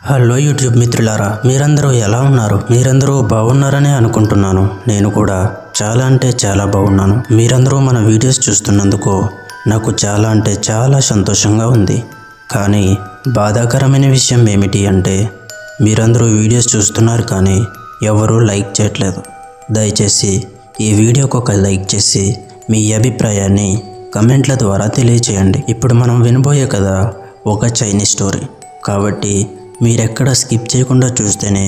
Hello YouTube మిత్రులారా, మీరందరూ ఎలా ఉన్నారు? మీరందరూ బాగున్నారనే అనుకుంటున్నాను. నేను కూడా చాలా అంటే చాలా బాగున్నాను. మీరందరూ మన వీడియోస్ చూస్తున్నందుకు నాకు చాలా అంటే చాలా సంతోషంగా ఉంది. కానీ బాధాకరమైన విషయం ఏమిటి అంటే మీరందరూ వీడియోస్ చూస్తున్నారు కానీ ఎవరూ లైక్ చేయట్లేదు. దయచేసి ఈ వీడియోకి ఒక లైక్ చేసి మీ అభిప్రాయాన్ని కమెంట్ల ద్వారా తెలియచేయండి. ఇప్పుడు మనం వినబోయే కథ ఒక చైనీస్ స్టోరీ కాబట్టి మీరెక్కడ స్కిప్ చేయకుండా చూస్తేనే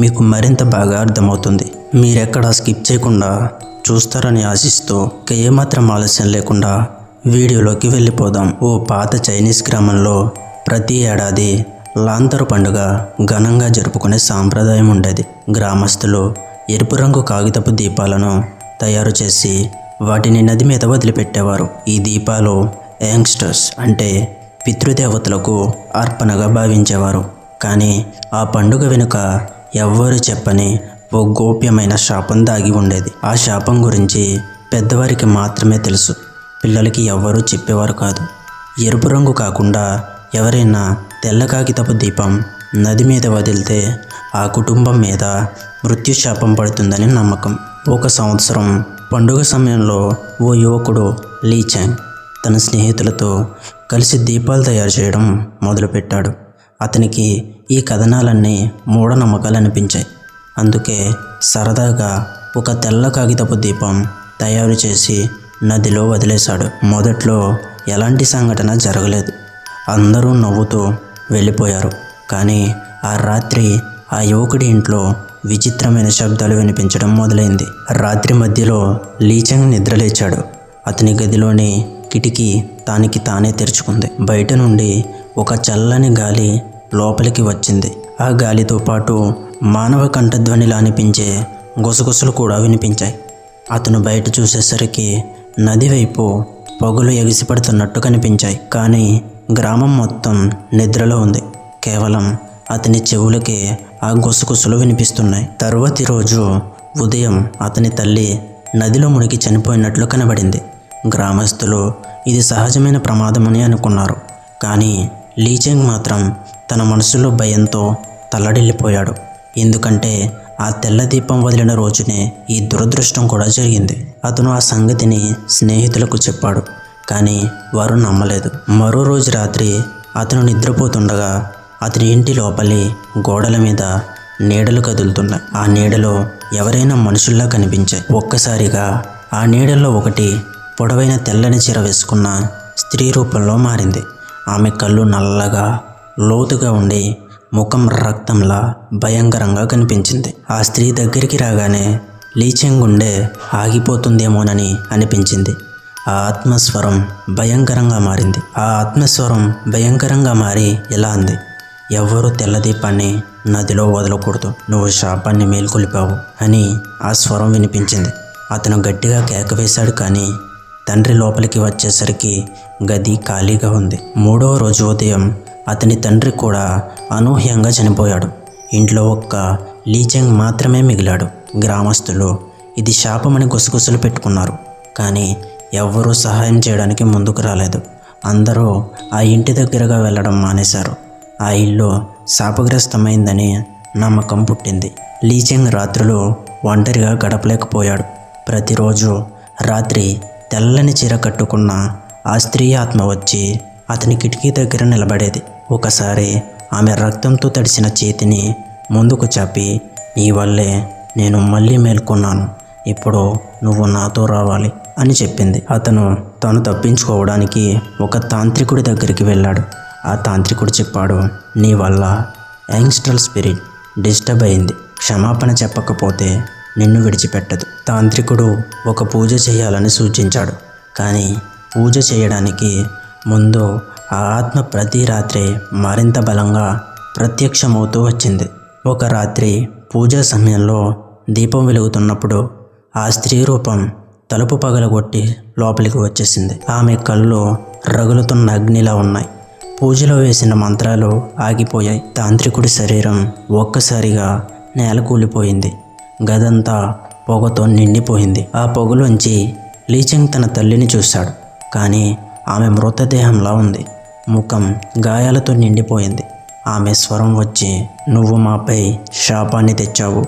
మీకు మరింత బాగా అర్థమవుతుంది. మీరెక్కడ స్కిప్ చేయకుండా చూస్తారని ఆశిస్తూ ఏమాత్రం ఆలస్యం లేకుండా వీడియోలోకి వెళ్ళిపోదాం. ఓ పాత చైనీస్ గ్రామంలో ప్రతి ఏడాది లాంతరు పండుగ ఘనంగా జరుపుకునే సాంప్రదాయం ఉండేది. గ్రామస్తులు ఎరుపు రంగు కాగితపు దీపాలను తయారు చేసి వాటిని నది మీద వదిలిపెట్టేవారు. ఈ దీపాలు యాంగ్స్టర్స్ అంటే పితృదేవతలకు అర్పణగా భావించేవారు. కానీ ఆ పండుగ వెనుక ఎవ్వరు చెప్పని ఓ గోప్యమైన శాపం దాగి ఉండేది. ఆ శాపం గురించి పెద్దవారికి మాత్రమే తెలుసు. పిల్లలకి ఎవ్వరూ చెప్పేవారు కాదు. ఎరుపు రంగు కాకుండా ఎవరైనా తెల్ల కాగితపు దీపం నది మీద వదిలితే ఆ కుటుంబం మీద మృత్యు శాపం పడుతుందని నమ్మకం. ఒక సంవత్సరం పండుగ సమయంలో ఓ యువకుడు లీ చాంగ్ తన స్నేహితులతో కలిసి దీపాలు తయారు చేయడం మొదలుపెట్టాడు. అతనికి ఈ కథనాలన్నీ మూఢనమ్మకాలు అనిపించాయి. అందుకే సరదాగా ఒక తెల్ల కాగితపు దీపం తయారు చేసి నదిలో వదిలేశాడు. మొదట్లో ఎలాంటి సంఘటన జరగలేదు. అందరూ నవ్వుతూ వెళ్ళిపోయారు. కానీ ఆ రాత్రి ఆ యువకుడి ఇంట్లో విచిత్రమైన శబ్దాలు వినిపించడం మొదలైంది. రాత్రి మధ్యలో లీ చాంగ్ నిద్రలేచాడు. అతని గదిలోని కిటికీ తానికి తానే తెరుచుకుంది. బయట నుండి ఒక చల్లని గాలి లోపలికి వచ్చింది. ఆ గాలితో పాటు మానవ కంఠధ్వనిలా అనిపించే గుసగుసలు కూడా వినిపించాయి. అతను బయట చూసేసరికి నది వైపు పొగలు ఎగిసిపడుతున్నట్టు కనిపించాయి. కానీ గ్రామం మొత్తం నిద్రలో ఉంది. కేవలం అతని చెవులకే ఆ గుసగుసలు వినిపిస్తున్నాయి. తరువాతి రోజు ఉదయం అతని తల్లి నదిలో మునిగి చనిపోయినట్లు కనబడింది. గ్రామస్తులు ఇది సహజమైన ప్రమాదమని అనుకున్నారు. కానీ లీ చాంగ్ మాత్రం తన మనసులో భయంతో తల్లడిల్లిపోయాడు. ఎందుకంటే ఆ తెల్ల దీపం వదిలిన రోజునే ఈ దురదృష్టం కూడా జరిగింది. అతను ఆ సంగతిని స్నేహితులకు చెప్పాడు. కానీ వారు నమ్మలేదు. మరో రోజు రాత్రి అతను నిద్రపోతుండగా అతని ఇంటి లోపలి గోడల మీద నీడలు కదులుతున్నాయి. ఆ నీడలో ఎవరైనా మనుషుల్లా కనిపించాయి. ఒక్కసారిగా ఆ నీడల్లో ఒకటి పొడవైన తెల్లని చీర వేసుకున్న స్త్రీ రూపంలో మారింది. ఆమె కళ్ళు నల్లగా లోతుగా ఉండి ముఖం రక్తంలా భయంకరంగా కనిపించింది. ఆ స్త్రీ దగ్గరికి రాగానే లీ చాంగ్ గుండె ఆగిపోతుందేమోనని అనిపించింది. ఆ ఆత్మస్వరం భయంకరంగా మారింది. ఆ ఆత్మస్వరం భయంకరంగా మారి ఇలా అంది, ఎవ్వరూ తెల్ల దీపాన్ని నదిలో వదలకూడదు, నువ్వు శాపాన్ని మేల్కొలిపావు అని ఆ స్వరం వినిపించింది. అతను గట్టిగా కేక వేశాడు. కానీ తండ్రి లోపలికి వచ్చేసరికి గది ఖాళీగా ఉంది. మూడవ రోజు ఉదయం అతని తండ్రి కూడా అనూహ్యంగా చనిపోయాడు. ఇంట్లో ఒక్క లీ చాంగ్ మాత్రమే మిగిలాడు. గ్రామస్తులు ఇది శాపమని గుసగుసలు పెట్టుకున్నారు. కానీ ఎవ్వరూ సహాయం చేయడానికి ముందుకు రాలేదు. అందరూ ఆ ఇంటి దగ్గరగా వెళ్ళడం మానేశారు. ఆ ఇల్లు శాపగ్రస్తమైందని నమ్మకం పుట్టింది. లీ చాంగ్ రాత్రులు ఒంటరిగా గడపలేకపోయాడు. ప్రతిరోజు రాత్రి తెల్లని చీర కట్టుకున్న ఆ స్త్రీ ఆత్మ వచ్చి అతని కిటికీ దగ్గర నిలబడేది. ఒకసారి ఆమె రక్తంతో తడిసిన చేతిని ముందుకు చాపి, నీ వల్లే నేను మళ్ళీ మేల్కొన్నాను, ఇప్పుడు నువ్వు నాతో రావాలి అని చెప్పింది. అతను తను తప్పించుకోవడానికి ఒక తాంత్రికుడి దగ్గరికి వెళ్ళాడు. ఆ తాంత్రికుడు చెప్పాడు, నీ వల్ల యాంగ్స్టర్ స్పిరిట్ డిస్టర్బ్ అయింది, క్షమాపణ చెప్పకపోతే నిన్ను విడిచిపెట్టదు. తాంత్రికుడు ఒక పూజ చేయాలని సూచించాడు. కానీ పూజ చేయడానికి ముందు ఆ ఆత్మ ప్రతి రాత్రి మరింత బలంగా ప్రత్యక్షమవుతూ వచ్చింది. ఒక రాత్రి పూజా సమయంలో దీపం వెలుగుతున్నప్పుడు ఆ స్త్రీ రూపం తలుపు పగలగొట్టి లోపలికి వచ్చేసింది. ఆమె కళ్ళు రగులుతున్న అగ్నిలా ఉన్నాయి. పూజలో వేసిన మంత్రాలు ఆగిపోయాయి. తాంత్రికుడి శరీరం ఒక్కసారిగా నేల కూలిపోయింది. గదంతా పొగతో నిండిపోయింది. ఆ పొగలోంచి లీ చాంగ్ తన తల్లిని చూశాడు. కానీ ఆమె మృతదేహంలా ఉంది. ముఖం గాయాలతో నిండిపోయింది. ఆమె స్వరం వచ్చి, నువ్వు మాపై శాపాన్ని తెచ్చావు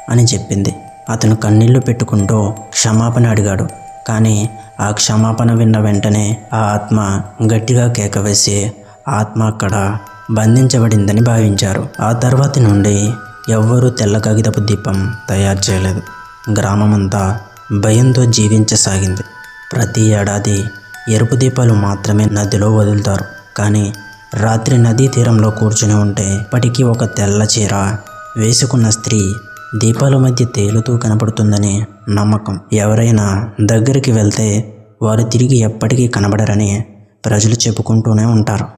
అని చెప్పింది. అతను కన్నీళ్లు పెట్టుకుంటూ క్షమాపణ అడిగాడు. కానీ ఆ క్షమాపణ విన్న వెంటనే ఆ ఆత్మ గట్టిగా కేకవేసి ఆత్మ అక్కడ బంధించబడిందని భావించారు. ఆ తర్వాతి నుండి ఎవ్వరూ తెల్ల కాగితపు దీపం తయారు చేయలేదు. గ్రామమంతా భయంతో జీవించసాగింది. ప్రతి ఏడాది ఎరుపు దీపాలు మాత్రమే నదిలో వదులుతారు. కానీ రాత్రి నదీ తీరంలో కూర్చుని ఉంటే ఇప్పటికీ ఒక తెల్ల చీర వేసుకున్న స్త్రీ దీపాల మధ్య తేలుతూ కనపడుతుందని నమ్మకం. ఎవరైనా దగ్గరికి వెళ్తే వారు తిరిగి ఎప్పటికీ కనబడరని ప్రజలు చెప్పుకుంటూనే ఉంటారు.